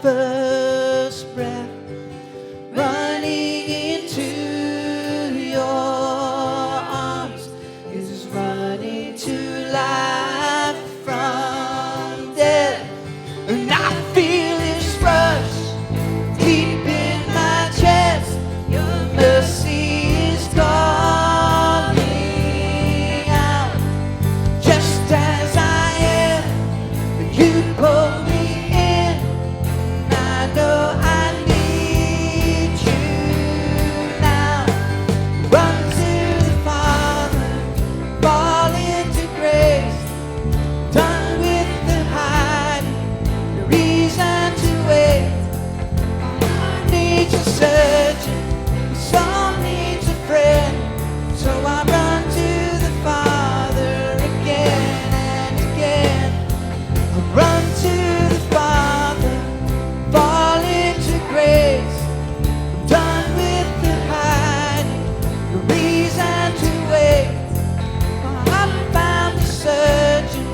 first breath, running into your arms is running to life from death. And I feel this rush deep in my chest. Your mercy is calling out. Just as I am, you pull me in. And I know I need you now. Run to the Father, fall into grace. Done with the hiding, no reason to wait. Our needs are searching, my soul needs a friend. So I run to the Father again and again. I run to the Father, fall into grace. Done with the hiding, no reason to wait. My heart found the searching,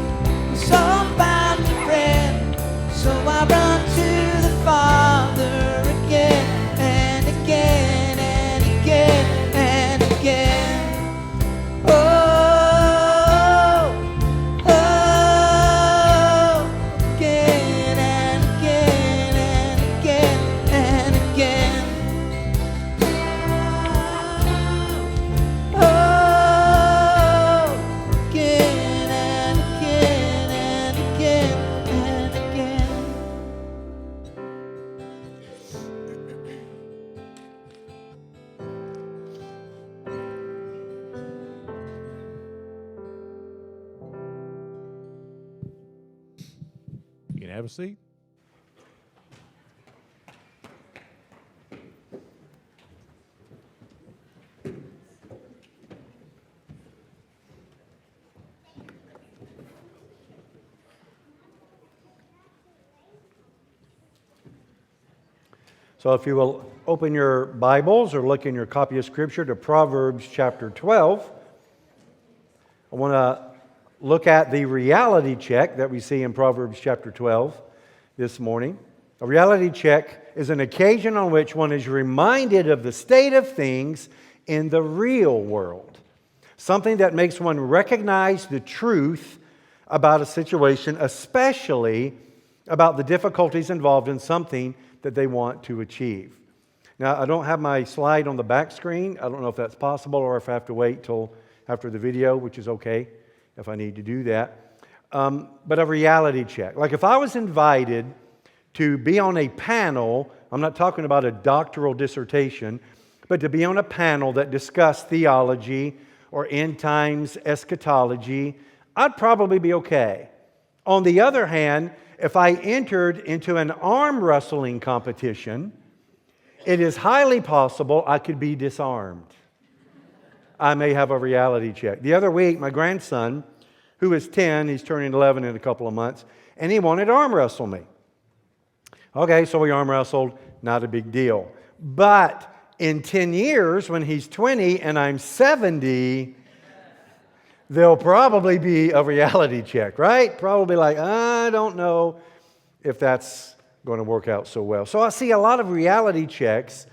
my soul found a friend. So I run to the Father again and again and again and again. Oh, oh, again and again and again and again. Oh, again and again and again and again. You can have a seat. So if you will open your Bibles or look in your copy of Scripture to Proverbs chapter 12, I want to look at the reality check that we see in Proverbs chapter 12 this morning. A reality check is an occasion on which one is reminded of the state of things in the real world. Something that makes one recognize the truth about a situation, especially about the difficulties involved in something that they want to achieve. Now, I don't have my slide on the back screen. I don't know if that's possible or if I have to wait till after the video, which is okay if I need to do that. But a reality check. Like if I was invited to be on a panel, I'm not talking about a doctoral dissertation, but to be on a panel that discussed theology or end times eschatology, I'd probably be okay. On the other hand, if I entered into an arm wrestling competition, it is highly possible I could be disarmed. I may have a reality check. The other week, my grandson, who is 10, he's turning 11 in a couple of months, and he wanted to arm wrestle me. Okay, so we arm wrestled, not a big deal. But in 10 years, when he's 20 and I'm 70, there'll probably be a reality check, right? Probably like, I don't know if that's going to work out so well. So I see a lot of reality checks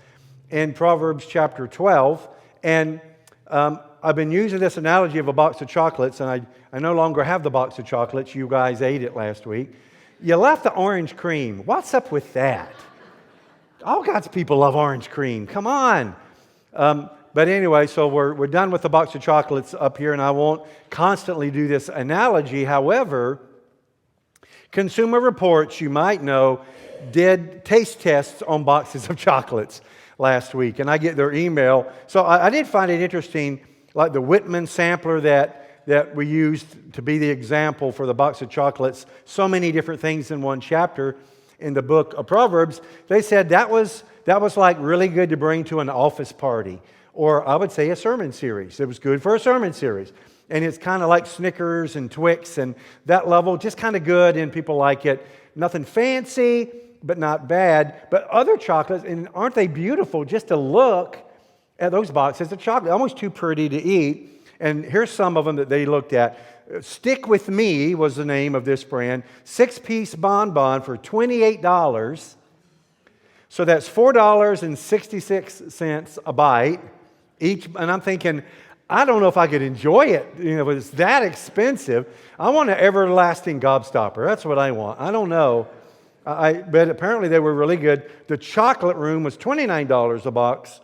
in Proverbs chapter 12, and I've been using this analogy of a box of chocolates, and I no longer have the box of chocolates. You guys ate it last week. You left the orange cream. What's up with that? All God's people love orange cream. Come on. But anyway, so we're done with the box of chocolates up here, and I won't constantly do this analogy. However, Consumer Reports, you might know, did taste tests on boxes of chocolates last week, and I get their email. So I did find it interesting, like the Whitman sampler that we used to be the example for the box of chocolates, so many different things in one chapter in the book of Proverbs. They said that was like really good to bring to an office party, or I would say a sermon series. It was good for a sermon series. And it's kind of like Snickers and Twix and that level, just kind of good, and people like it. Nothing fancy, but not bad. But other chocolates, and aren't they beautiful just to look at those boxes of chocolate? Almost too pretty to eat. And here's some of them that they looked at. Stick With Me was the name of this brand. 6-piece bonbon for $28. So that's $4.66 a bite each. And I'm thinking, I don't know if I could enjoy it. If it's that expensive. I want an everlasting gobstopper. That's what I want. I don't know. But apparently they were really good. The chocolate room was $29 a box,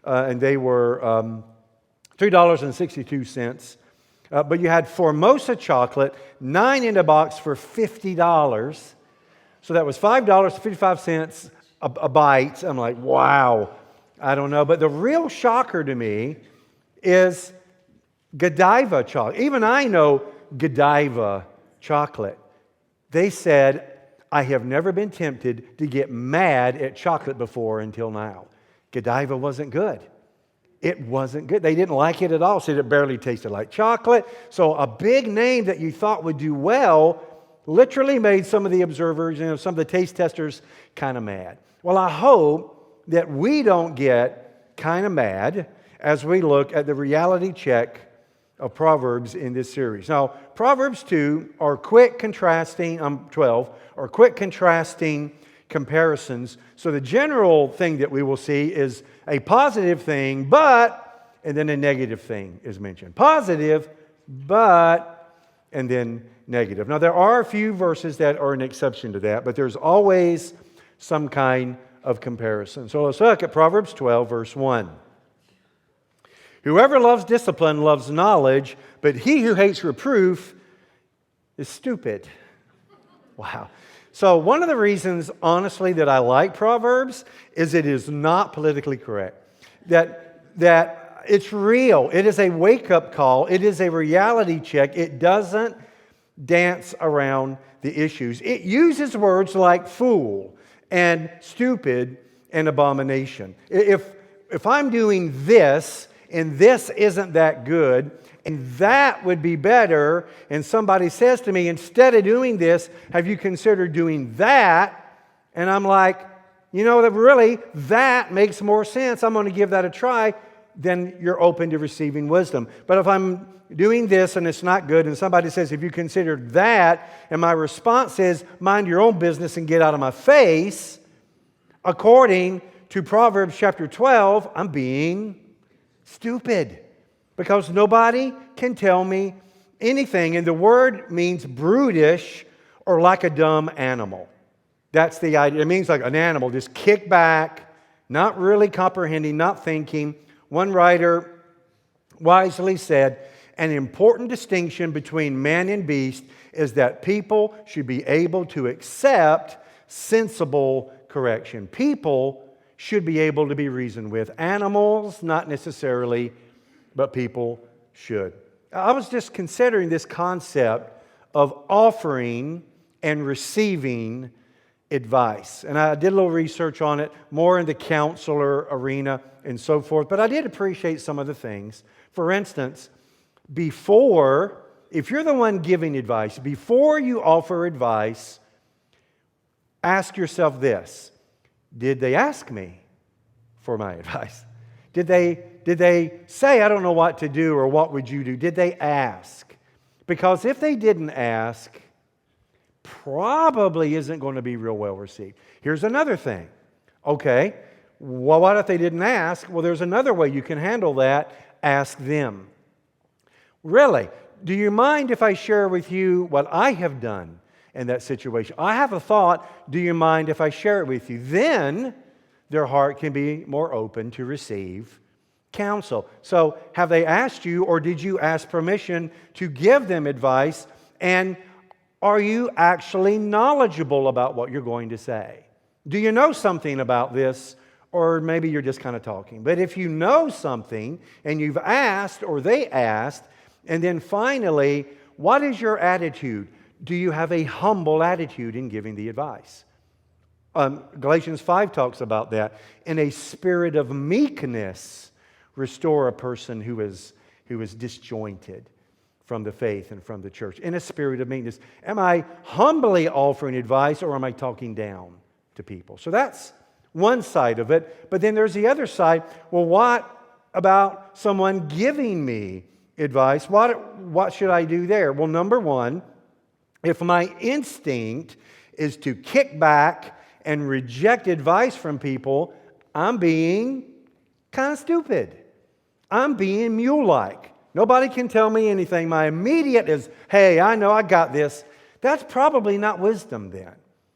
and they were $3.62. But you had Formosa chocolate, 9 in a box for $50. So that was $5.55 a bite. I'm like, wow. I don't know. But the real shocker to me is Godiva chocolate. Even I know Godiva chocolate. They said, I have never been tempted to get mad at chocolate before until now. Godiva wasn't good. It wasn't good. They didn't like it at all. Said it barely tasted like chocolate. So a big name that you thought would do well literally made some of the observers, some of the taste testers kind of mad. Well, I hope that we don't get kind of mad as we look at the reality check of Proverbs in this series. Now, Proverbs 2 are quick contrasting, 12, are quick contrasting comparisons. So the general thing that we will see is a positive thing, but, and then a negative thing is mentioned. Positive, but, and then negative. Now, there are a few verses that are an exception to that, but there's always some kind of comparison. So let's look at Proverbs 12, verse 1. Whoever loves discipline loves knowledge, but he who hates reproof is stupid. Wow. So one of the reasons, honestly, that I like Proverbs is it is not politically correct. That it's real. It is a wake-up call. It is a reality check. It doesn't dance around the issues. It uses words like fool and stupid and abomination. If I'm doing this, and this isn't that good, and that would be better, and somebody says to me, instead of doing this, have you considered doing that? And I'm like, that really, that makes more sense. I'm going to give that a try. Then you're open to receiving wisdom. But if I'm doing this and it's not good, and somebody says, have you considered that? And my response is, mind your own business and get out of my face. According to Proverbs chapter 12, I'm being stupid, because nobody can tell me anything. And the word means brutish or like a dumb animal. That's the idea. It means like an animal, just kick back, not really comprehending, not thinking. One writer wisely said, an important distinction between man and beast is that people should be able to accept sensible correction. People should be able to be reasoned with. Animals, not necessarily, but people should. I was just considering this concept of offering and receiving advice. And I did a little research on it, more in the counselor arena and so forth. But I did appreciate some of the things. For instance, if you're the one giving advice, before you offer advice, ask yourself this. Did they ask me for my advice? Did they say, I don't know what to do, or what would you do? Did they ask? Because if they didn't ask, probably isn't going to be real well received. Here's another thing. Okay, well, what if they didn't ask? Well, there's another way you can handle that. Ask them. Really, do you mind if I share with you what I have done in that situation? I have a thought. Do you mind if I share it with you? Then their heart can be more open to receive counsel. So have they asked you, or did you ask permission to give them advice? And are you actually knowledgeable about what you're going to say? Do you know something about this? Or maybe you're just kind of talking. But if you know something and you've asked, or they asked, and then finally, what is your attitude? Do you have a humble attitude in giving the advice? Galatians 5 talks about that. In a spirit of meekness, restore a person who is disjointed from the faith and from the church. In a spirit of meekness. Am I humbly offering advice, or am I talking down to people? So that's one side of it. But then there's the other side. Well, what about someone giving me advice? What should I do there? Well, number one, if my instinct is to kick back and reject advice from people, I'm being kind of stupid. I'm being mule-like. Nobody can tell me anything. My immediate is, hey, I know I got this. That's probably not wisdom then.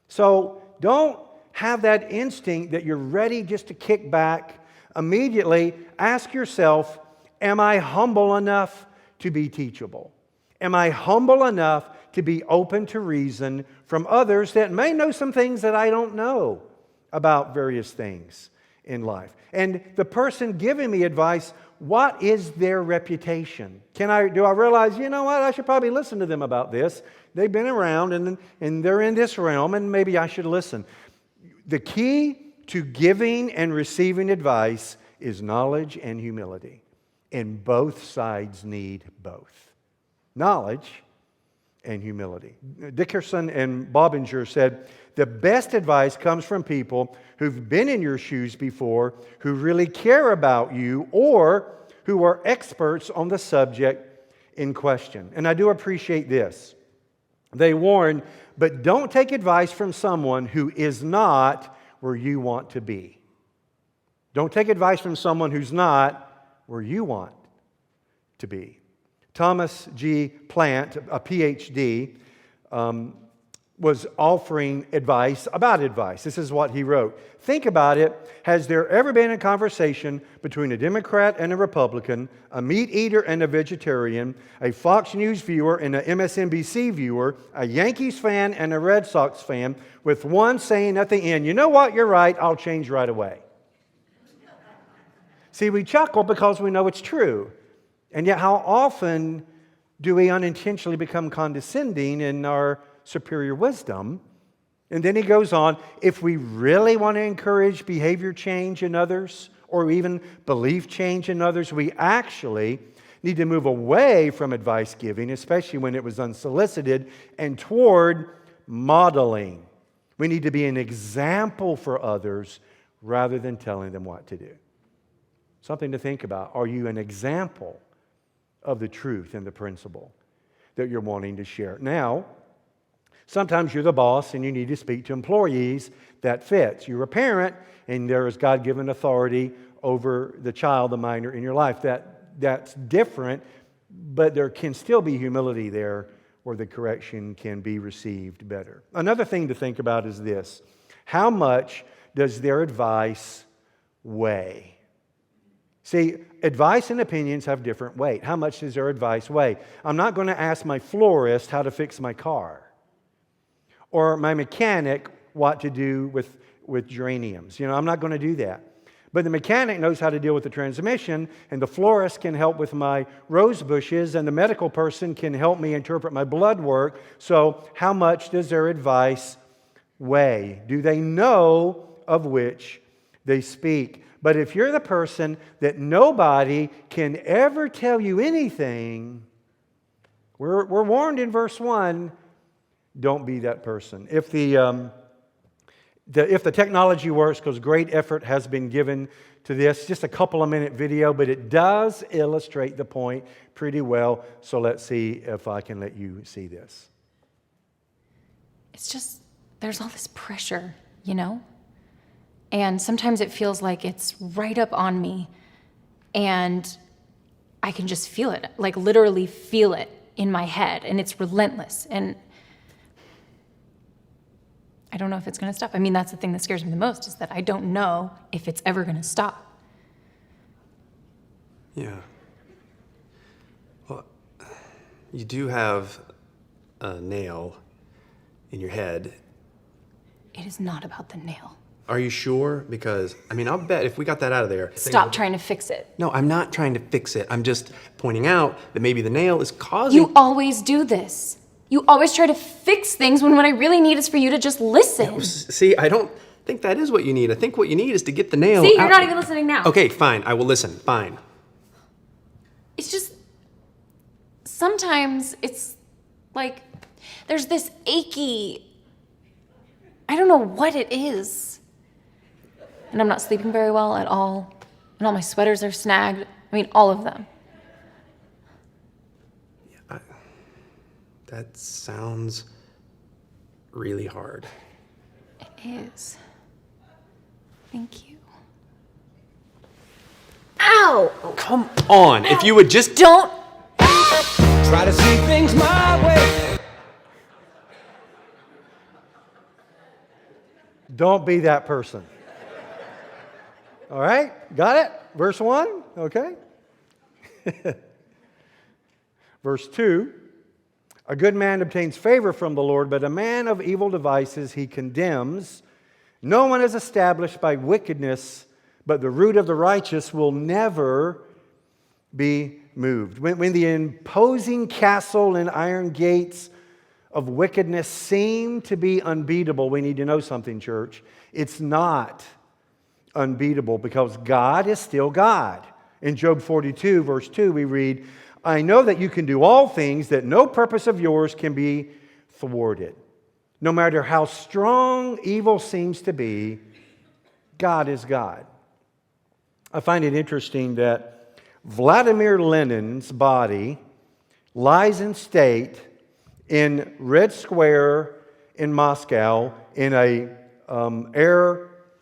So don't have that instinct that you're ready just to kick back. Immediately ask yourself, am I humble enough to be teachable? Am I humble enough to be open to reason from others that may know some things that I don't know about various things in life? And the person giving me advice, what is their reputation? Do I realize, you know what, I should probably listen to them about this. They've been around and they're in this realm and maybe I should listen. The key to giving and receiving advice is knowledge and humility. And both sides need both. Knowledge and humility. Dickerson and Bobinger said, the best advice comes from people who've been in your shoes before, who really care about you, or who are experts on the subject in question. And I do appreciate this. They warn, but don't take advice from someone who is not where you want to be. Don't take advice from someone who's not where you want to be. Thomas G. Plant, a PhD, was offering advice about advice. This is what he wrote. Think about it. Has there ever been a conversation between a Democrat and a Republican, a meat eater and a vegetarian, a Fox News viewer and an MSNBC viewer, a Yankees fan and a Red Sox fan, with one saying at the end, you know what, you're right, I'll change right away? See, we chuckle because we know it's true. And yet how often do we unintentionally become condescending in our superior wisdom? And then he goes on, if we really want to encourage behavior change in others or even belief change in others, we actually need to move away from advice giving, especially when it was unsolicited, and toward modeling. We need to be an example for others rather than telling them what to do. Something to think about. Are you an example of the truth and the principle that you're wanting to share? Now, sometimes you're the boss and you need to speak to employees. That fits. You're a parent and there is God-given authority over the child, the minor in your life. That's different, but there can still be humility there where the correction can be received better. Another thing to think about is this. How much does their advice weigh? See, advice and opinions have different weight. How much does their advice weigh? I'm not going to ask my florist how to fix my car or my mechanic what to do with geraniums. I'm not going to do that. But the mechanic knows how to deal with the transmission, and the florist can help with my rose bushes, and the medical person can help me interpret my blood work. So how much does their advice weigh? Do they know of which they speak? But if you're the person that nobody can ever tell you anything, we're warned in verse 1, don't be that person. If the technology works, because great effort has been given to this, just a couple of minute video, but it does illustrate the point pretty well. So let's see if I can let you see this. It's just, there's all this pressure, And sometimes it feels like it's right up on me and I can just feel it, like literally feel it in my head, and it's relentless. And I don't know if it's going to stop. I mean, that's the thing that scares me the most, is that I don't know if it's ever going to stop. Yeah. Well, you do have a nail in your head. It is not about the nail. Are you sure? Because, I'll bet if we got that out of there... Stop trying to fix it. No, I'm not trying to fix it. I'm just pointing out that maybe the nail is causing... You always do this. You always try to fix things when what I really need is for you to just listen. Yeah, see, I don't think that is what you need. I think what you need is to get the nail See, you're out. not even listening now. Okay, fine. I will listen. Fine. It's just... Sometimes it's like there's this achy... I don't know what it is. And I'm not sleeping very well at all. And all my sweaters are snagged. All of them. Yeah, that sounds really hard. is. Thank you. Ow! Come on. If you would just Don't. Try to see things my way. Don't be that person. All right? Got it? Verse 1? Okay. Verse 2. A good man obtains favor from the Lord, but a man of evil devices he condemns. No one is established by wickedness, but the root of the righteous will never be moved. When the imposing castle and iron gates of wickedness seem to be unbeatable, we need to know something, church. It's not unbeatable because God is still God. In Job 42, verse 2, we read, I know that you can do all things, that no purpose of yours can be thwarted. No matter how strong evil seems to be, God is God. I find it interesting that Vladimir Lenin's body lies in state in Red Square in Moscow in a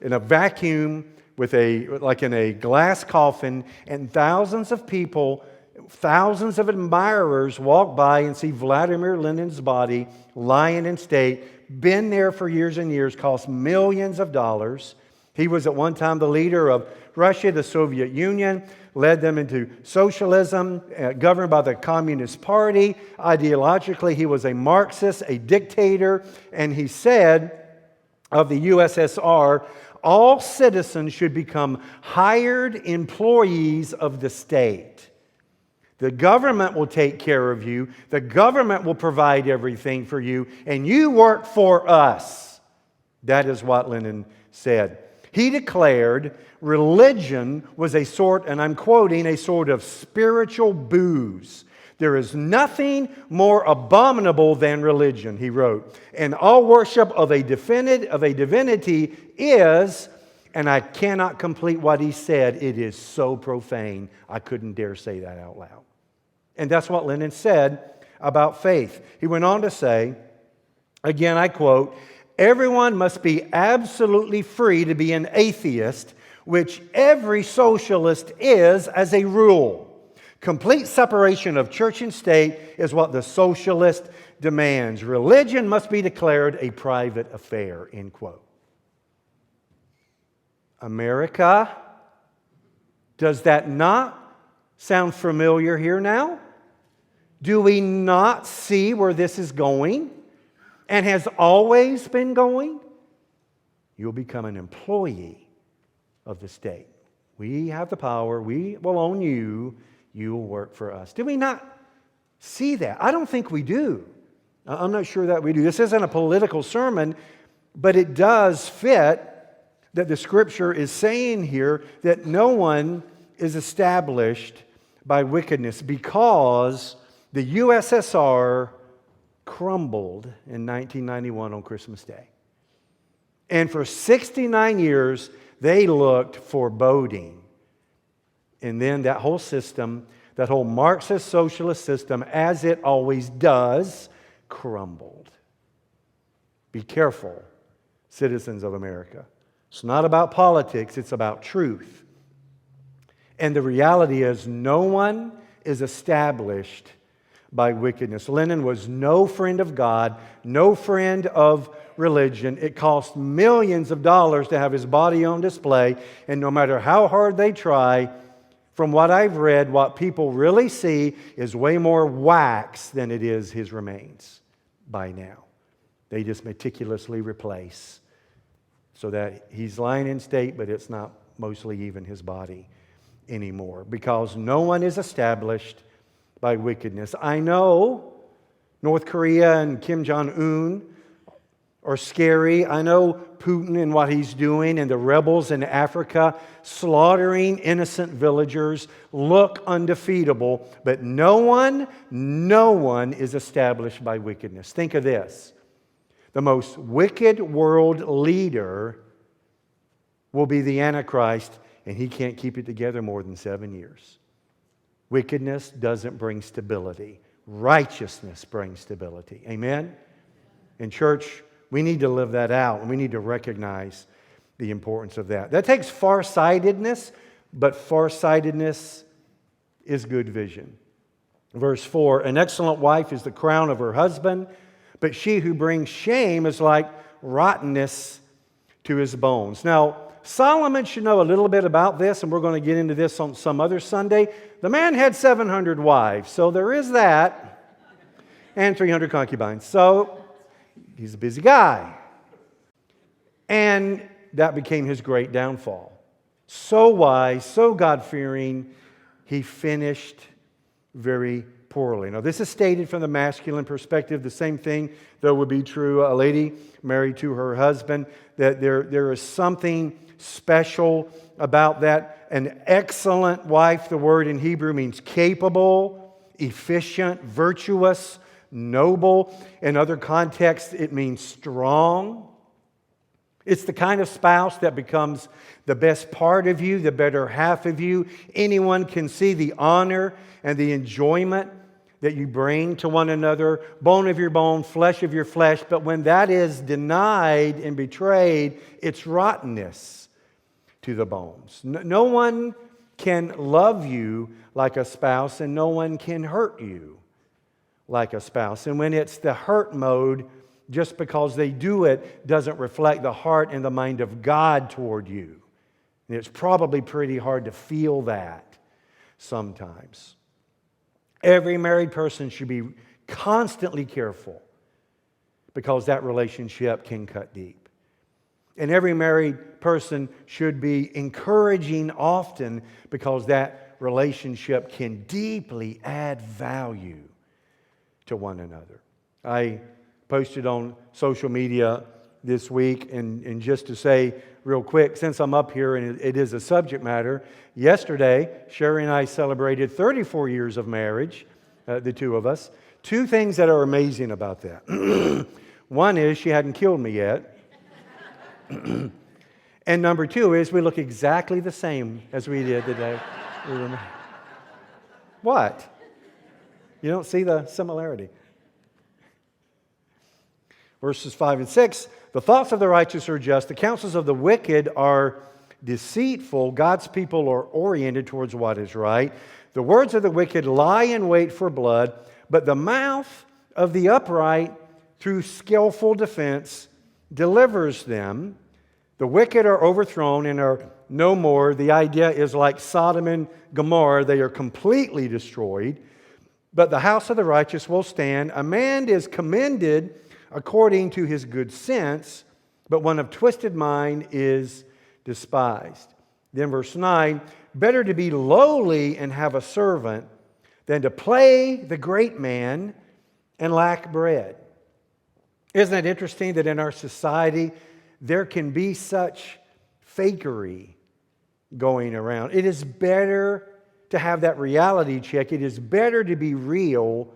vacuum with in a glass coffin, and thousands of people, thousands of admirers walk by and see Vladimir Lenin's body lying in state, been there for years and years, cost millions of dollars. He was at one time the leader of Russia, the Soviet Union, led them into socialism, governed by the Communist Party. Ideologically, he was a Marxist, a dictator, and he said of the USSR, all citizens should become hired employees of the state. The government will take care of you. The government will provide everything for you, and you work for us. That is what Lenin said. He declared religion was a sort, and I'm quoting, a sort of spiritual booze. There is nothing more abominable than religion, he wrote. And all worship of a divinity is, and I cannot complete what he said, it is so profane, I couldn't dare say that out loud. And that's what Lenin said about faith. He went on to say, again I quote, everyone must be absolutely free to be an atheist, which every socialist is as a rule. Complete separation of church and state is what the socialist demands. Religion must be declared a private affair, end quote. America, does that not sound familiar here now? Do we not see where this is going and has always been going? You'll become an employee of the state. We have the power. We will own you. You will work for us. Do we not see that? I don't think we do. I'm not sure that we do. This isn't a political sermon, but it does fit that the Scripture is saying here that no one is established by wickedness because the USSR crumbled in 1991 on Christmas Day. And for 69 years, they looked foreboding. And then that whole system, that whole Marxist socialist system, as it always does, crumbled. Be careful, citizens of America. It's not about politics, it's about truth. And the reality is, no one is established by wickedness. Lenin was no friend of God, no friend of religion. It cost millions of dollars to have his body on display, and no matter how hard they try, from what I've read, what people really see is way more wax than it is his remains by now. They just meticulously replace so that he's lying in state, but it's not mostly even his body anymore because no one is established by wickedness. I know North Korea and Kim Jong-un are scary. I know Putin and what he's doing and the rebels in Africa slaughtering innocent villagers look undefeatable, but no one is established by wickedness. Think of this. The most wicked world leader will be the Antichrist, and he can't keep it together more than 7 years. Wickedness doesn't bring stability. Righteousness brings stability. Amen? In church, We need to live that out, and we need to recognize the importance of that. That takes farsightedness, but farsightedness is good vision. Verse 4, an excellent wife is the crown of her husband, but she who brings shame is like rottenness to his bones. Now, Solomon should know a little bit about this, and we're going to get into this on some other Sunday. The man had 700 wives, so there is that, and 300 concubines. So he's a busy guy. And that became his great downfall. So wise, so God-fearing, he finished very poorly. Now, this is stated from the masculine perspective. The same thing, though, would be true a lady married to her husband, that there is something special about that. An excellent wife, the word in Hebrew means capable, efficient, virtuous, noble. In other contexts, it means strong. It's the kind of spouse that becomes the best part of you, the better half of you. Anyone can see the honor and the enjoyment that you bring to one another, bone of your bone, flesh of your flesh. But when that is denied and betrayed, it's rottenness to the bones. No one can love you like a spouse, and no one can hurt you like a spouse. And when it's the hurt mode, just because they do it doesn't reflect the heart and the mind of God toward you. And it's probably pretty hard to feel that sometimes. Every married person should be constantly careful because that relationship can cut deep. And every married person should be encouraging often because that relationship can deeply add value to one another. I posted on social media this week, and just to say real quick, since I'm up here and it is a subject matter, yesterday Sherry and I celebrated 34 years of marriage, the two of us. Two things that are amazing about that. One is she hadn't killed me yet. And number two is we look exactly the same as we did the day we were married. What? You don't see the similarity? Verses 5 and 6, the thoughts of the righteous are just, the counsels of the wicked are deceitful. God's people are oriented towards what is right. The words of the wicked lie in wait for blood, but the mouth of the upright, through skillful defense, delivers them. The wicked are overthrown and are no more. The idea is like Sodom and Gomorrah, they are completely destroyed. But the house of the righteous will stand. A man is commended according to his good sense, but one of twisted mind is despised. Then verse 9, better to be lowly and have a servant than to play the great man and lack bread. Isn't it interesting that in our society there can be such fakery going around? It is better to have that reality check. It is better to be real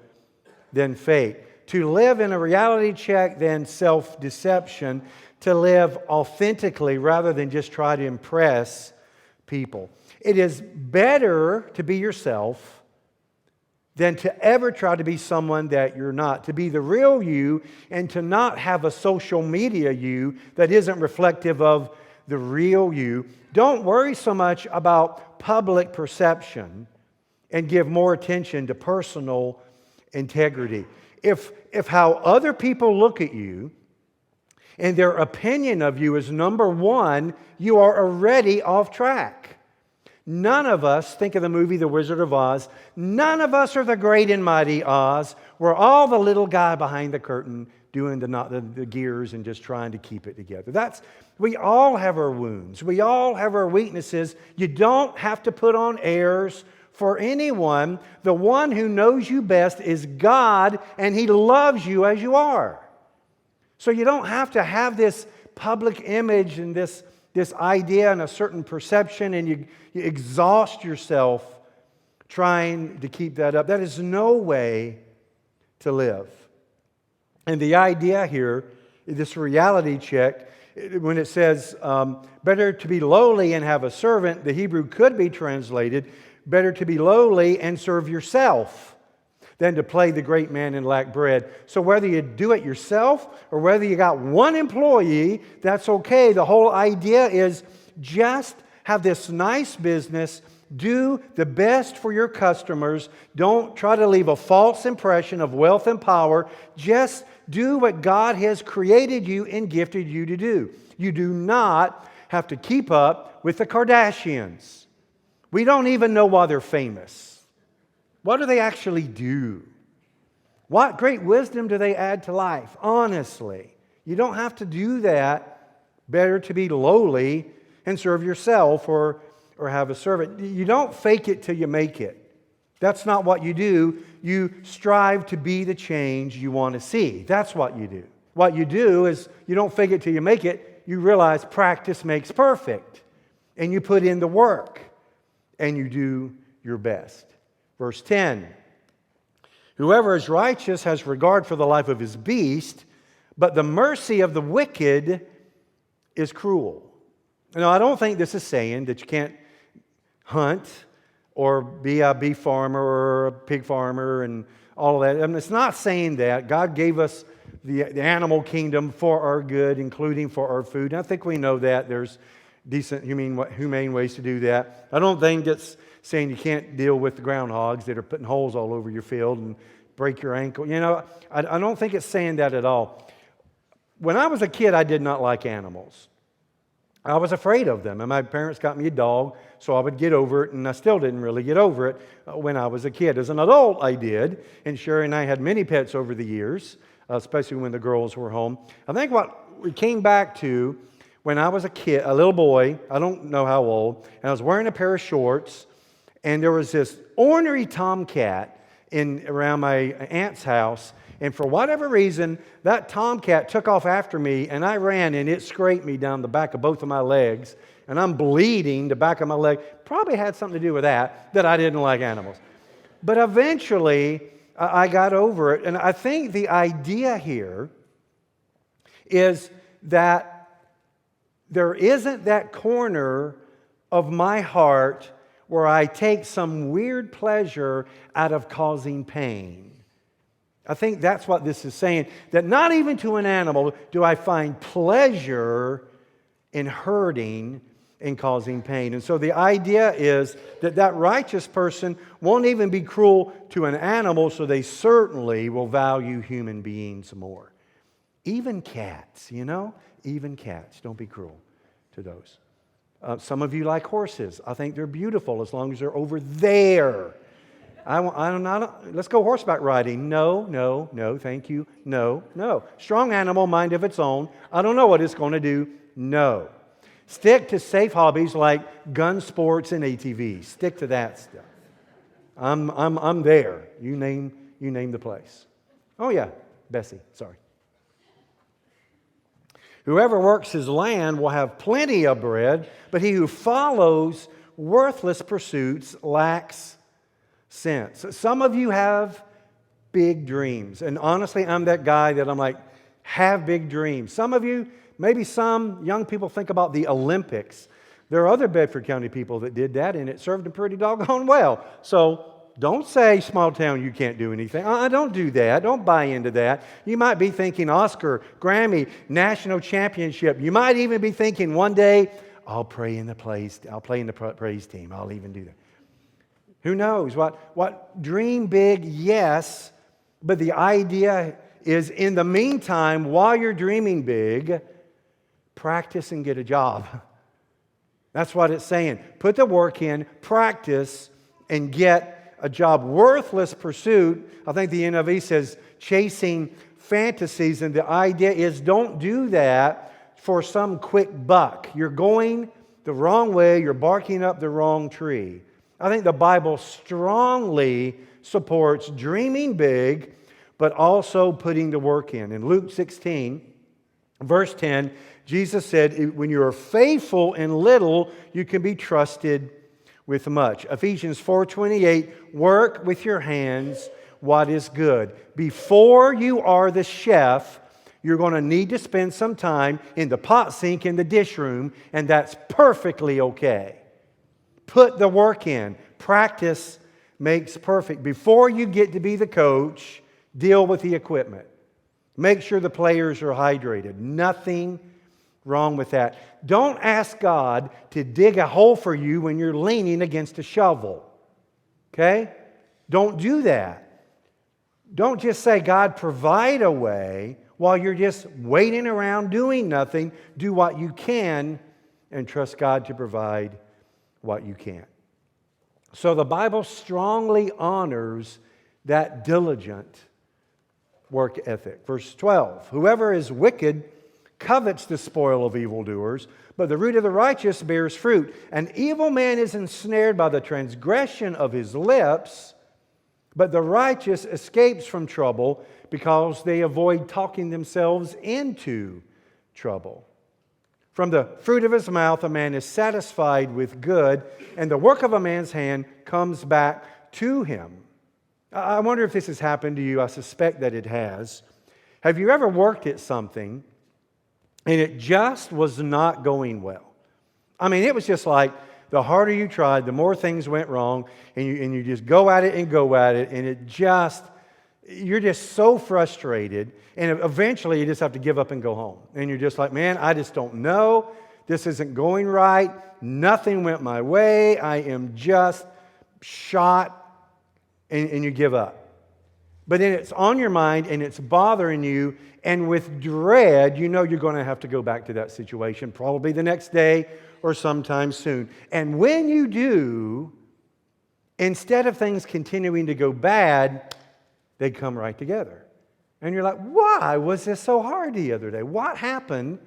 than fake. To live in a reality check than self-deception. To live authentically rather than just try to impress people. It is better to be yourself than to ever try to be someone that you're not. To be the real you and to not have a social media you that isn't reflective of the real you. Don't worry so much about public perception and give more attention to personal integrity. If how other people look at you and their opinion of you is number one, you are already off track. None of us, think of the movie The Wizard of Oz, none of us are the great and mighty Oz. We're all the little guy behind the curtain doing the gears and just trying to keep it together. We all have our wounds. We all have our weaknesses. You don't have to put on airs for anyone. The one who knows you best is God, and He loves you as you are. So you don't have to have this public image and this idea and a certain perception, and you exhaust yourself trying to keep that up. That is no way to live. And the idea here, this reality check, when it says, better to be lowly and have a servant, the Hebrew could be translated, better to be lowly and serve yourself than to play the great man and lack bread. So whether you do it yourself or whether you got one employee, that's okay. The whole idea is just have this nice business. Do the best for your customers. Don't try to leave a false impression of wealth and power. Just do what God has created you and gifted you to do. You do not have to keep up with the Kardashians. We don't even know why they're famous. What do they actually do? What great wisdom do they add to life? Honestly, you don't have to do that. Better to be lowly and serve yourself or have a servant. You don't fake it till you make it. That's not what you do. You strive to be the change you want to see. That's what you do. What you do is you don't fake it till you make it. You realize practice makes perfect. And you put in the work. And you do your best. Verse 10. Whoever is righteous has regard for the life of his beast, but the mercy of the wicked is cruel. Now, I don't think this is saying that you can't hunt or be a beef farmer or a pig farmer and all of that. I mean, it's not saying that. God gave us the animal kingdom for our good, including for our food. And I think we know that. There's decent, humane ways to do that. I don't think it's saying you can't deal with the groundhogs that are putting holes all over your field and break your ankle. You know, I don't think it's saying that at all. When I was a kid, I did not like animals. I was afraid of them, and my parents got me a dog, so I would get over it, and I still didn't really get over it when I was a kid. As an adult, I did, and Sherry and I had many pets over the years, especially when the girls were home. I think what we came back to when I was a kid, a little boy, I don't know how old, and I was wearing a pair of shorts, and there was this ornery tomcat around my aunt's house, and for whatever reason, that tomcat took off after me, and I ran, and it scraped me down the back of both of my legs, and I'm bleeding the back of my leg. Probably had something to do with that I didn't like animals. But eventually, I got over it, and I think the idea here is that there isn't that corner of my heart where I take some weird pleasure out of causing pain. I think that's what this is saying, that not even to an animal do I find pleasure in hurting and causing pain. And so the idea is that righteous person won't even be cruel to an animal, so they certainly will value human beings more. Even cats, even cats. Don't be cruel to those. Some of you like horses. I think they're beautiful as long as they're over there. Let's go horseback riding. No, thank you. No. Strong animal, mind of its own. I don't know what it's going to do. No. Stick to safe hobbies like gun sports and ATVs. Stick to that stuff. I'm there. You name the place. Oh yeah, Bessie. Sorry. Whoever works his land will have plenty of bread, but he who follows worthless pursuits lacks sense. Some of you have big dreams. And honestly, I'm that guy that I'm like, have big dreams. Some of you, maybe some young people think about the Olympics. There are other Bedford County people that did that, and it served them pretty doggone well. So don't say, small town, you can't do anything. Don't do that. Don't buy into that. You might be thinking Oscar, Grammy, national championship. You might even be thinking one day, I'll play in the praise team. I'll even do that. Who knows? What dream big, yes, but the idea is in the meantime, while you're dreaming big, practice and get a job. That's what it's saying. Put the work in, practice, and get a job. Worthless pursuit, I think the NIV says chasing fantasies, and the idea is don't do that for some quick buck. You're going the wrong way, you're barking up the wrong tree. I think the Bible strongly supports dreaming big, but also putting the work in. In Luke 16, verse 10, Jesus said, when you are faithful in little, you can be trusted with much. Ephesians 4:28, work with your hands what is good. Before you are the chef, you're going to need to spend some time in the pot sink in the dish room, and that's perfectly okay. Put the work in. Practice makes perfect. Before you get to be the coach, deal with the equipment. Make sure the players are hydrated. Nothing wrong with that. Don't ask God to dig a hole for you when you're leaning against a shovel. Okay? Don't do that. Don't just say, God, provide a way while you're just waiting around doing nothing. Do what you can and trust God to provide what you can't. So the Bible strongly honors that diligent work ethic. Verse 12, whoever is wicked covets the spoil of evildoers, but the root of the righteous bears fruit. An evil man is ensnared by the transgression of his lips, but the righteous escapes from trouble because they avoid talking themselves into trouble. From the fruit of his mouth a man is satisfied with good, and the work of a man's hand comes back to him. I wonder if this has happened to you. I suspect that it has. Have you ever worked at something and it just was not going well? I mean, it was just like the harder you tried, the more things went wrong, and you just go at it, and you're just so frustrated, and eventually you just have to give up and go home. And you're just like, man, I just don't know. This isn't going right. Nothing went my way. I am just shot, and you give up. But then it's on your mind, and it's bothering you, and with dread, you know you're going to have to go back to that situation, probably the next day or sometime soon. And when you do, instead of things continuing to go bad, they come right together. And you're like, why was this so hard the other day? What happened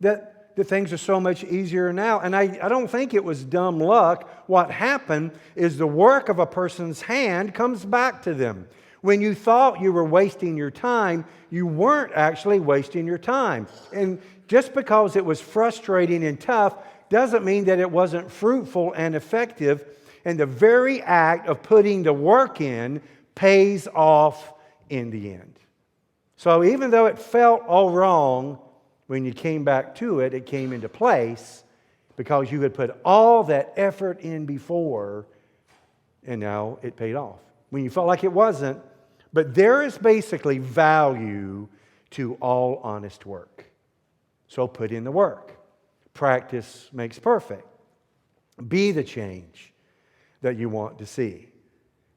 that the things are so much easier now? And I don't think it was dumb luck. What happened is the work of a person's hand comes back to them. When you thought you were wasting your time, you weren't actually wasting your time. And just because it was frustrating and tough doesn't mean that it wasn't fruitful and effective. And the very act of putting the work in pays off in the end. So even though it felt all wrong, when you came back to it, it came into place because you had put all that effort in before, and now it paid off. When you felt like it wasn't, but there is basically value to all honest work. So put in the work. Practice makes perfect. Be the change that you want to see.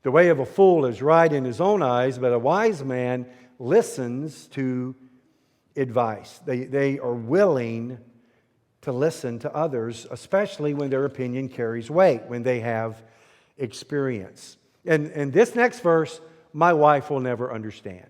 The way of a fool is right in his own eyes, but a wise man listens to advice. They are willing to listen to others, especially when their opinion carries weight, when they have experience. And this next verse, my wife will never understand.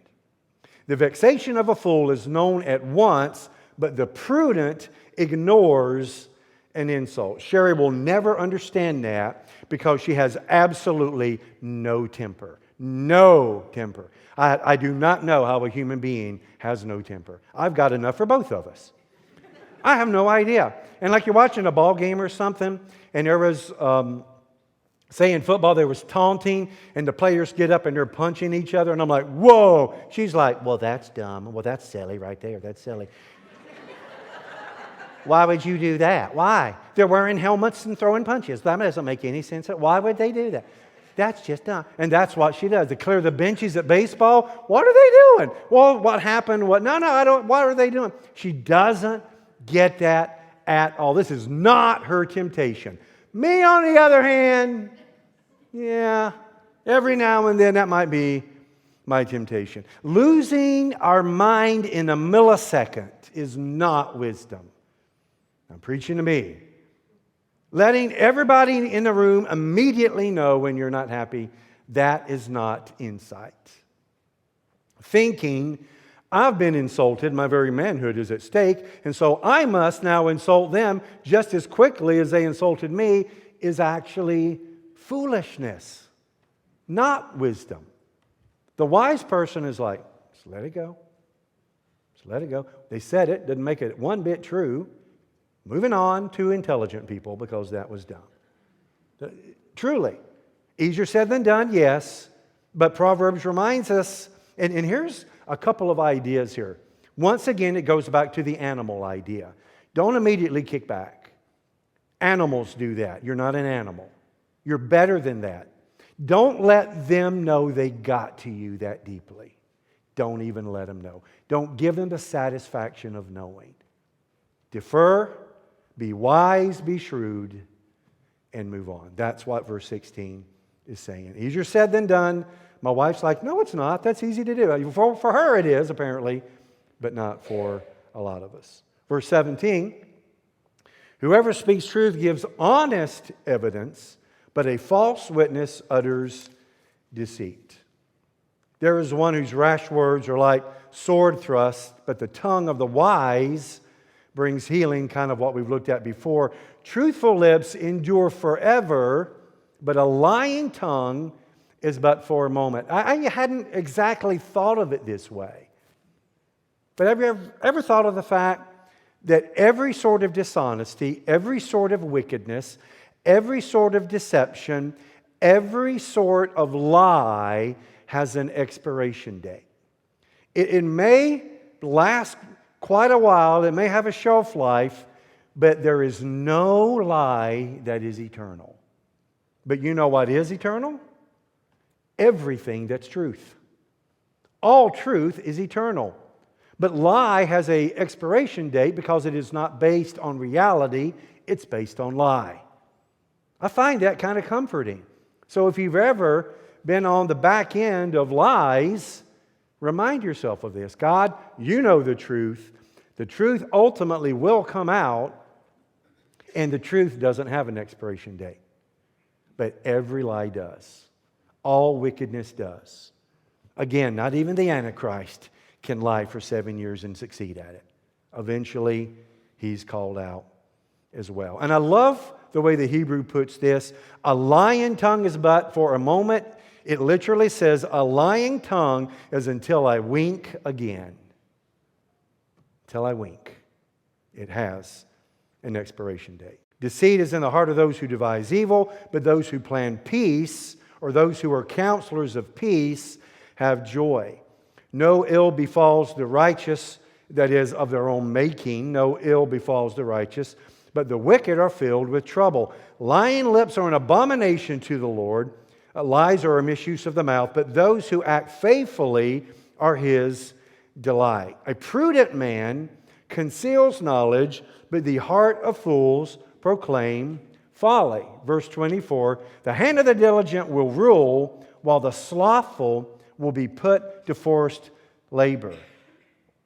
The vexation of a fool is known at once, but the prudent ignores an insult. Sherry will never understand that because she has absolutely no temper. No temper. I do not know how a human being has no temper. I've got enough for both of us. I have no idea. And like you're watching a ball game or something, and there was, say in football, there was taunting, and the players get up and they're punching each other, and I'm like, whoa. She's like, well, that's dumb. Well, that's silly right there. That's silly. Why would you do that? Why? They're wearing helmets and throwing punches. That doesn't make any sense. Why would they do that? That's just dumb. And that's what she does. To clear the benches at baseball, what are they doing? Well, what happened? No, I don't. What are they doing? She doesn't get that at all. This is not her temptation. Me, on the other hand, yeah, every now and then that might be my temptation. Losing our mind in a millisecond is not wisdom. I'm preaching to me. Letting everybody in the room immediately know when you're not happy, that is not insight. Thinking, I've been insulted, my very manhood is at stake, and so I must now insult them just as quickly as they insulted me, is actually foolishness, not wisdom. The wise person is like, just let it go. Just let it go. They said it, didn't make it one bit true. Moving on to intelligent people because that was dumb. Truly. Easier said than done, yes. But Proverbs reminds us, and here's a couple of ideas here. Once again, it goes back to the animal idea. Don't immediately kick back. Animals do that. You're not an animal. You're better than that. Don't let them know they got to you that deeply. Don't even let them know. Don't give them the satisfaction of knowing. Defer, be wise, be shrewd, and move on. That's what verse 16 is saying. Easier said than done. My wife's like, no, it's not. That's easy to do. For her it is, apparently, but not for a lot of us. Verse 17, whoever speaks truth gives honest evidence, but a false witness utters deceit. There is one whose rash words are like sword thrusts, but the tongue of the wise brings healing, kind of what we've looked at before. Truthful lips endure forever, but a lying tongue is but for a moment. I hadn't exactly thought of it this way. But have you ever thought of the fact that every sort of dishonesty, every sort of wickedness, every sort of deception, every sort of lie has an expiration date? It may last quite a while, it may have a shelf life, but there is no lie that is eternal. But you know what is eternal? Everything that's truth. All truth is eternal. But lie has an expiration date because it is not based on reality, it's based on lie. I find that kind of comforting. So if you've ever been on the back end of lies, remind yourself of this. God, you know the truth. The truth ultimately will come out, and the truth doesn't have an expiration date. But every lie does. All wickedness does. Again, not even the Antichrist can lie for 7 years and succeed at it. Eventually, he's called out as well. And I love the way the Hebrew puts this. A lying tongue is but for a moment. It literally says, a lying tongue is until I wink again. Until I wink. It has an expiration date. Deceit is in the heart of those who devise evil, but those who plan peace, or those who are counselors of peace, have joy. No ill befalls the righteous, that is, of their own making. No ill befalls the righteous, but the wicked are filled with trouble. Lying lips are an abomination to the Lord. Lies are a misuse of the mouth, but those who act faithfully are His delight. A prudent man conceals knowledge, but the heart of fools proclaim folly. Verse 24, the hand of the diligent will rule, while the slothful will be put to forced labor.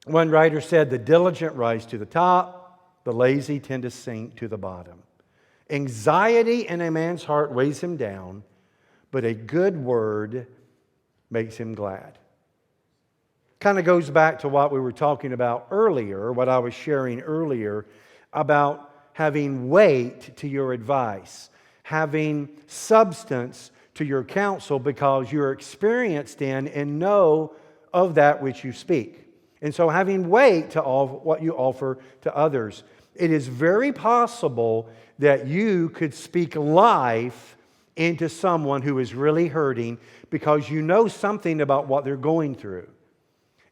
One writer said, the diligent rise to the top, the lazy tend to sink to the bottom. Anxiety in a man's heart weighs him down, but a good word makes him glad. Kind of goes back to what we were talking about earlier, what I was sharing earlier about having weight to your advice, having substance to your counsel because you're experienced in and know of that which you speak. And so having weight to all what you offer to others. It is very possible that you could speak life into someone who is really hurting because you know something about what they're going through.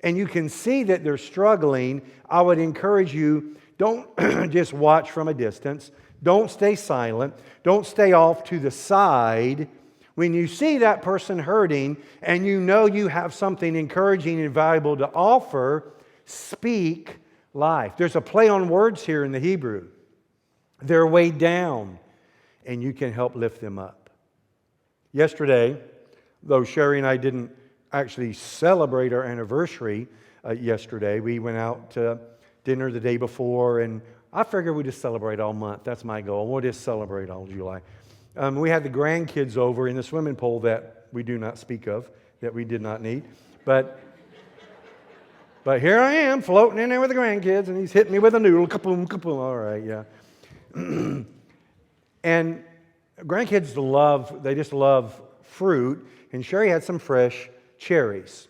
And you can see that they're struggling. I would encourage you, don't just watch from a distance. Don't stay silent. Don't stay off to the side. When you see that person hurting and you know you have something encouraging and valuable to offer, speak life. There's a play on words here in the Hebrew. They're weighed down and you can help lift them up. Yesterday, though Sherry and I didn't actually celebrate our anniversary yesterday, we went out to dinner the day before, and I figure we just celebrate all month. That's my goal. We'll just celebrate all July. We had the grandkids over in the swimming pool that we do not speak of, that we did not need. But here I am floating in there with the grandkids, and he's hitting me with a noodle. Kaboom, kaboom. All right, yeah. And grandkids they just love fruit, and Sherry had some fresh cherries.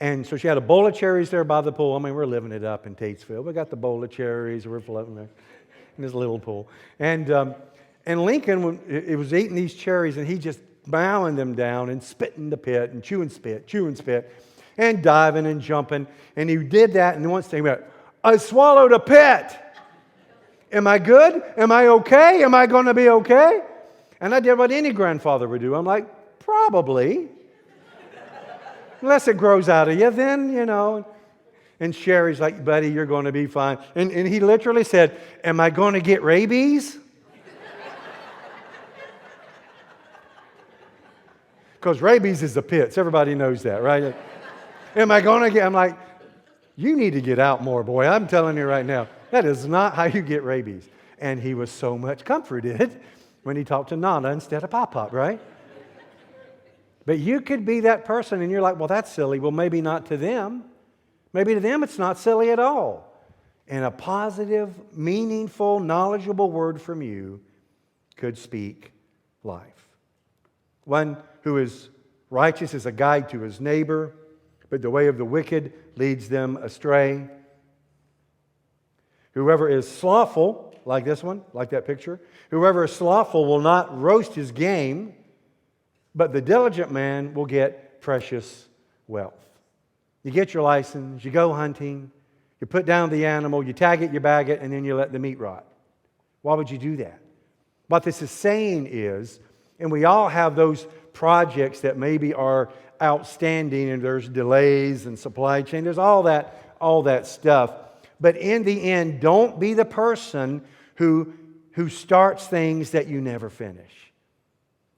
And so she had a bowl of cherries there by the pool. I mean, we're living it up in Tatesville. We got the bowl of cherries. We're floating there in this little pool. And Lincoln, when it was eating these cherries, and he just bowing them down and spitting the pit and chewing spit, and diving and jumping. And he did that, and once he went, I swallowed a pit. Am I good? Am I okay? Am I going to be okay? And I did what any grandfather would do. I'm like, probably. Unless it grows out of you, then, you know. And Sherry's like, buddy, you're going to be fine. And he literally said, am I going to get rabies? Because rabies is the pits. Everybody knows that, right? Am I going to get, I'm like, you need to get out more, boy. I'm telling you right now. That is not how you get rabies. And he was so much comforted when he talked to Nana instead of Pop-Pop, right? But you could be that person and you're like, well, that's silly. Well, maybe not to them. Maybe to them it's not silly at all. And a positive, meaningful, knowledgeable word from you could speak life. One who is righteous is a guide to his neighbor, but the way of the wicked leads them astray. Whoever is slothful, like this one, like that picture, whoever is slothful will not roast his game, but the diligent man will get precious wealth. You get your license, you go hunting, you put down the animal, you tag it, you bag it, and then you let the meat rot. Why would you do that? What this is saying is, and we all have those projects that maybe are outstanding and there's delays and supply chain, there's all that stuff. But in the end, don't be the person who starts things that you never finish.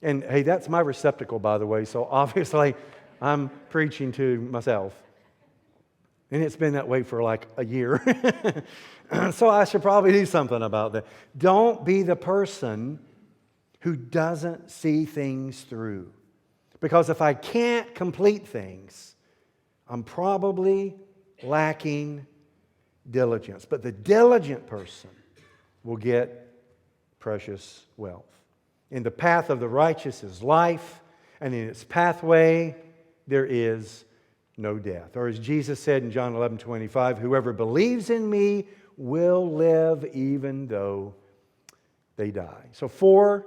And hey, that's my receptacle, by the way, so obviously I'm preaching to myself. And it's been that way for like a year. So I should probably do something about that. Don't be the person who doesn't see things through. Because if I can't complete things, I'm probably lacking diligence. But the diligent person will get precious wealth. In the path of the righteous is life, and in its pathway there is no death. Or as Jesus said in John 11:25, whoever believes in me will live even though they die. So 4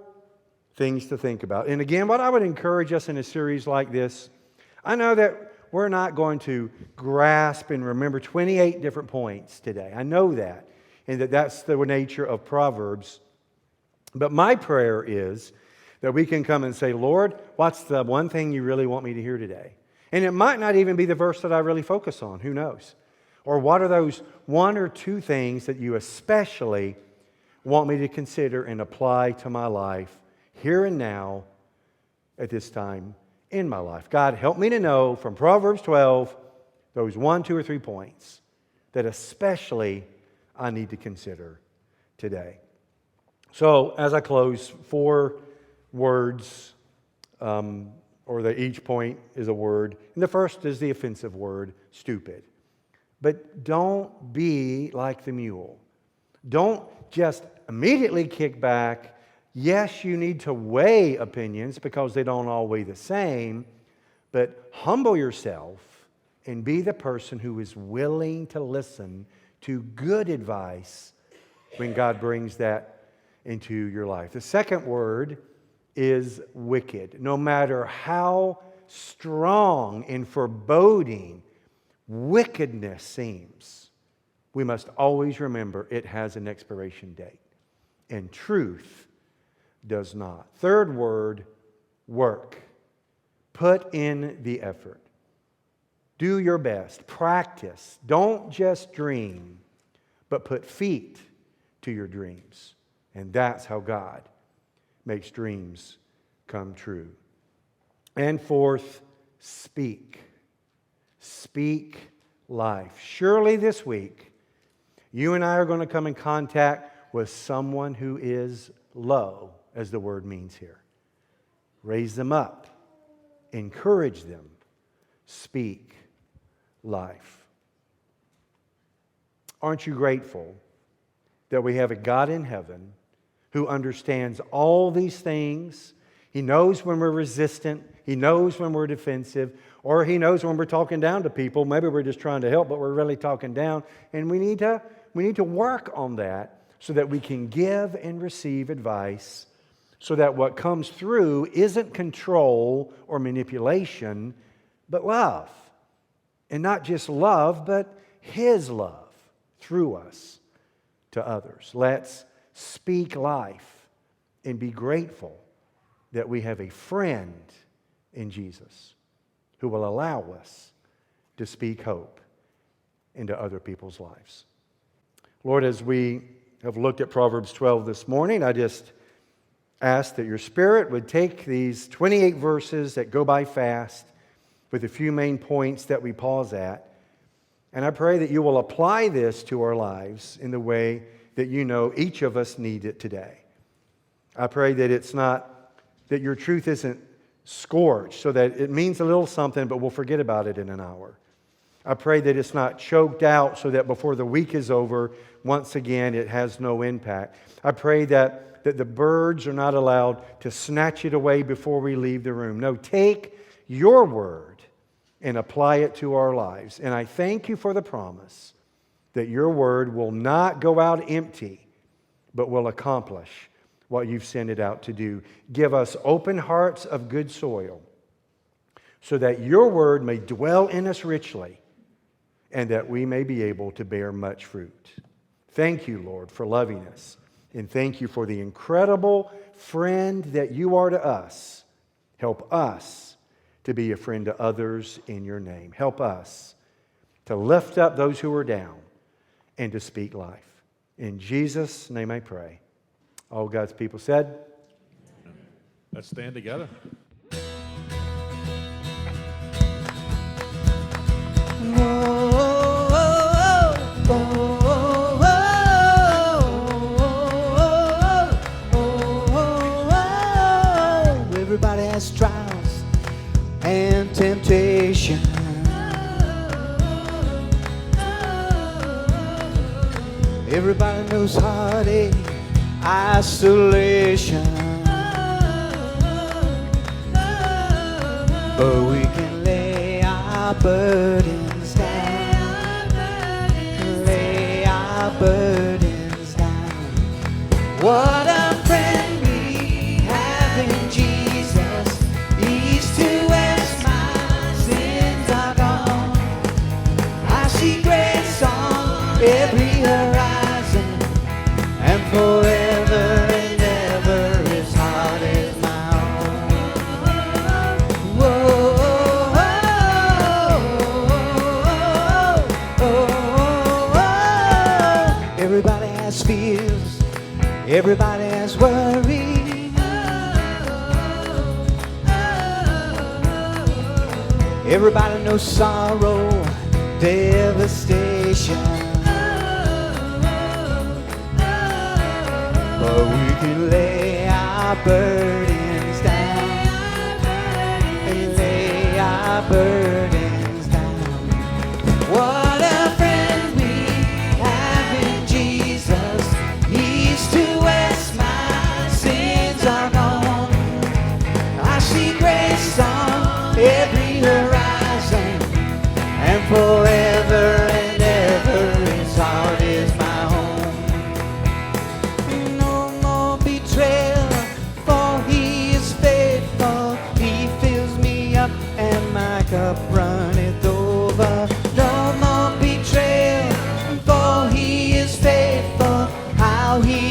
things to think about. And again, what I would encourage us in a series like this, I know that we're not going to grasp and remember 28 different points today. I know that, and that's the nature of Proverbs. But my prayer is that we can come and say, Lord, what's the one thing you really want me to hear today? And it might not even be the verse that I really focus on. Who knows? Or what are those 1 or 2 things that you especially want me to consider and apply to my life here and now at this time in my life? God, help me to know from Proverbs 12 those 1, 2, or 3 points that especially I need to consider today. So as I close, 4 words, or that each point is a word. And the first is the offensive word, stupid. But don't be like the mule. Don't just immediately kick back. Yes, you need to weigh opinions because they don't all weigh the same, but humble yourself and be the person who is willing to listen to good advice when God brings that into your life. The second word is wicked. No matter how strong and foreboding wickedness seems, we must always remember it has an expiration date. And truth does not. Third word, work. Put in the effort. Do your best. Practice. Don't just dream, but put feet to your dreams. And that's how God makes dreams come true. And fourth, speak. Speak life. Surely this week, you and I are going to come in contact with someone who is low, as the word means here. Raise them up. Encourage them. Speak life. Aren't you grateful that we have a God in heaven who understands all these things? He knows when we're resistant. He knows when we're defensive. Or He knows when we're talking down to people. Maybe we're just trying to help, but we're really talking down. And we need to work on that so that we can give and receive advice so that what comes through isn't control or manipulation, but love. And not just love, but His love through us to others. Let's speak life and be grateful that we have a friend in Jesus who will allow us to speak hope into other people's lives. Lord, as we have looked at Proverbs 12 this morning, I just ask that your Spirit would take these 28 verses that go by fast with a few main points that we pause at, and I pray that you will apply this to our lives in the way that you know each of us need it today. I pray that it's not, that your truth isn't scorched so that it means a little something, but we'll forget about it in an hour. I pray that it's not choked out so that before the week is over, once again, it has no impact. I pray that the birds are not allowed to snatch it away before we leave the room. No, take your word and apply it to our lives. And I thank you for the promise that your word will not go out empty, but will accomplish what you've sent it out to do. Give us open hearts of good soil so that your word may dwell in us richly and that we may be able to bear much fruit. Thank you, Lord, for loving us. And thank you for the incredible friend that you are to us. Help us to be a friend to others in your name. Help us to lift up those who are down and to speak life. In Jesus' name I pray. All God's people said. Let's stand together. Everybody has trials and temptation. Everybody knows heartache, isolation. But we can lay our burdens down. Lay our burdens down. What a friend we have in Jesus. East to west, my sins are gone. I see grace on every horizon, and forever and ever His heart is my own. Whoa, everybody has fears, everybody has worry. Everybody knows sorrow, devastation. But we can lay our burdens down and lay our burdens down. What a friend we have in Jesus. East to west, my sins are gone. I see grace on every horizon, and forever and ever His heart is my home. No more betrayal, for He is faithful. He fills me up and my cup runneth over. No more betrayal, for He is faithful. How He